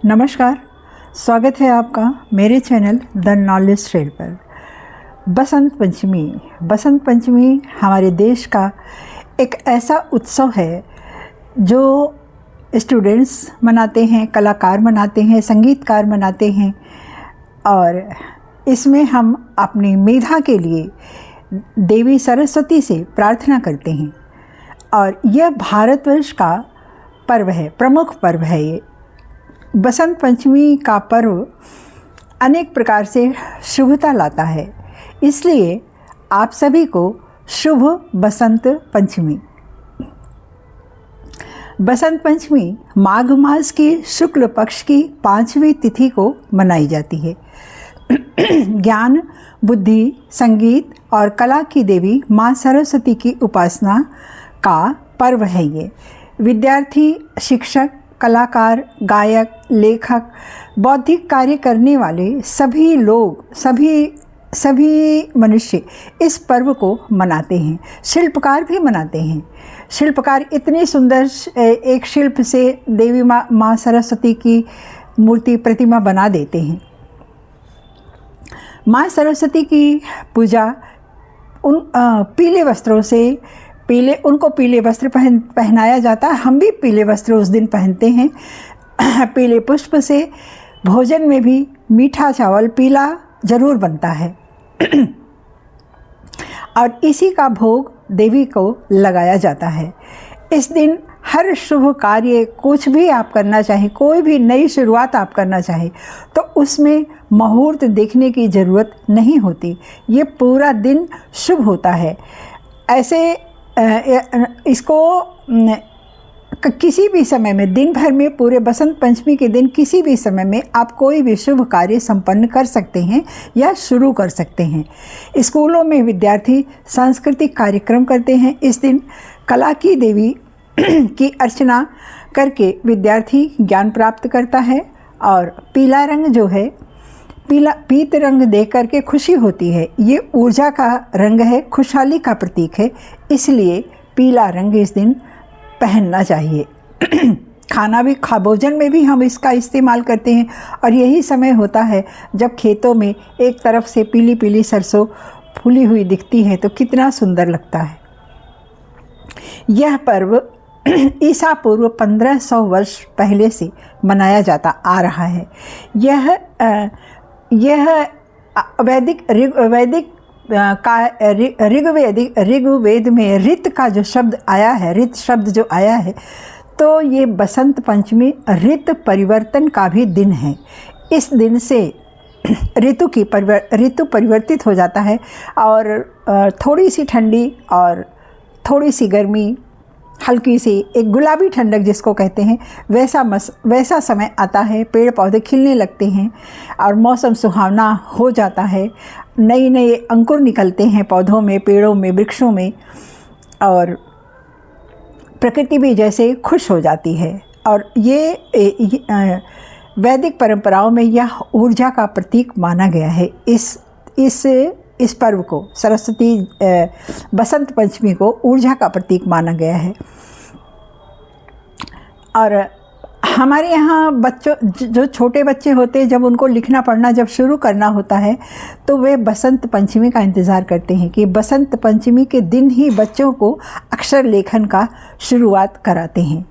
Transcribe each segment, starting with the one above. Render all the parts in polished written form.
नमस्कार, स्वागत है आपका मेरे चैनल द नॉलेज ट्रेल पर। बसंत पंचमी हमारे देश का एक ऐसा उत्सव है जो स्टूडेंट्स मनाते हैं, कलाकार मनाते हैं, संगीतकार मनाते हैं और इसमें हम अपनी मेधा के लिए देवी सरस्वती से प्रार्थना करते हैं। और यह भारतवर्ष का पर्व है, प्रमुख पर्व है। ये बसंत पंचमी का पर्व अनेक प्रकार से शुभता लाता है, इसलिए आप सभी को शुभ बसंत पंचमी। बसंत पंचमी माघ मास की शुक्ल पक्ष की 5वीं तिथि को मनाई जाती है। ज्ञान, बुद्धि, संगीत और कला की देवी माँ सरस्वती की उपासना का पर्व है ये। विद्यार्थी, शिक्षक, कलाकार, गायक, लेखक, बौद्धिक कार्य करने वाले सभी लोग, सभी मनुष्य इस पर्व को मनाते हैं। शिल्पकार भी मनाते हैं। शिल्पकार इतने सुंदर एक शिल्प से देवी माँ सरस्वती की मूर्ति, प्रतिमा बना देते हैं। माँ सरस्वती की पूजा उन पीले वस्त्रों से उनको पीले वस्त्र पहनाया जाता है। हम भी पीले वस्त्र उस दिन पहनते हैं। पीले पुष्प से भोजन में भी मीठा चावल पीला जरूर बनता है और इसी का भोग देवी को लगाया जाता है। इस दिन हर शुभ कार्य, कुछ भी आप करना चाहें, कोई भी नई शुरुआत आप करना चाहें तो उसमें मुहूर्त देखने की ज़रूरत नहीं होती। ये पूरा दिन शुभ होता है। ऐसे इसको किसी भी समय में, दिन भर में, पूरे बसंत पंचमी के दिन किसी भी समय में आप कोई भी शुभ कार्य संपन्न कर सकते हैं या शुरू कर सकते हैं। स्कूलों में विद्यार्थी सांस्कृतिक कार्यक्रम करते हैं। इस दिन कला की देवी की अर्चना करके विद्यार्थी ज्ञान प्राप्त करता है और पीला रंग जो है, पीत रंग देख करके खुशी होती है। ये ऊर्जा का रंग है, खुशहाली का प्रतीक है, इसलिए पीला रंग इस दिन पहनना चाहिए। भोजन में भी हम इसका इस्तेमाल करते हैं और यही समय होता है जब खेतों में एक तरफ से पीली पीली सरसों फूली हुई दिखती है तो कितना सुंदर लगता है। यह पर्व ईसा पूर्व 1500 वर्ष पहले से मनाया जाता आ रहा है। यह ऋग्वेद में ऋत का जो शब्द आया है, ऋत शब्द जो आया है, तो ये बसंत पंचमी ऋतु परिवर्तन का भी दिन है। इस दिन से ऋतु परिवर्तित हो जाता है और थोड़ी सी ठंडी और थोड़ी सी गर्मी, हल्की सी एक गुलाबी ठंडक जिसको कहते हैं, वैसा समय आता है। पेड़ पौधे खिलने लगते हैं और मौसम सुहावना हो जाता है। नए नए अंकुर निकलते हैं पौधों में, पेड़ों में, वृक्षों में और प्रकृति भी जैसे खुश हो जाती है। और ये वैदिक परंपराओं में यह ऊर्जा का प्रतीक माना गया है। इस पर्व को, सरस्वती बसंत पंचमी को ऊर्जा का प्रतीक माना गया है। और हमारे यहाँ बच्चों, जो छोटे बच्चे होते हैं, जब उनको लिखना पढ़ना जब शुरू करना होता है तो वे बसंत पंचमी का इंतज़ार करते हैं कि बसंत पंचमी के दिन ही बच्चों को अक्षर लेखन का शुरुआत कराते हैं,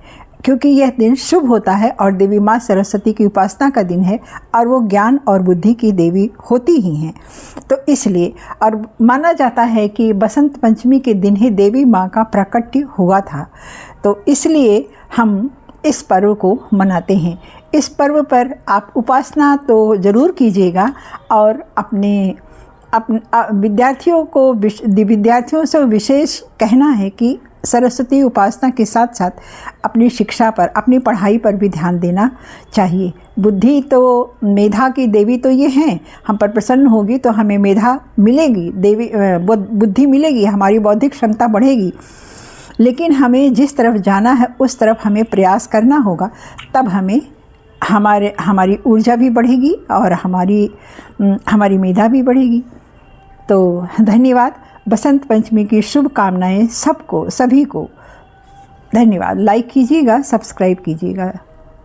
क्योंकि यह दिन शुभ होता है और देवी माँ सरस्वती की उपासना का दिन है और वो ज्ञान और बुद्धि की देवी होती ही हैं। तो इसलिए, और माना जाता है कि बसंत पंचमी के दिन ही देवी माँ का प्राकट्य हुआ था, तो इसलिए हम इस पर्व को मनाते हैं। इस पर्व पर आप उपासना तो ज़रूर कीजिएगा और विद्यार्थियों से विशेष कहना है कि सरस्वती उपासना के साथ साथ अपनी शिक्षा पर, अपनी पढ़ाई पर भी ध्यान देना चाहिए। बुद्धि तो, मेधा की देवी तो ये हैं, हम पर प्रसन्न होगी तो हमें मेधा मिलेगी, देवी बुद्धि मिलेगी, हमारी बौद्धिक क्षमता बढ़ेगी। लेकिन हमें जिस तरफ जाना है उस तरफ हमें प्रयास करना होगा, तब हमारी ऊर्जा भी बढ़ेगी और हमारी मेधा भी बढ़ेगी। तो धन्यवाद। बसंत पंचमी की शुभकामनाएं सबको, सभी को। धन्यवाद। लाइक कीजिएगा, सब्सक्राइब कीजिएगा।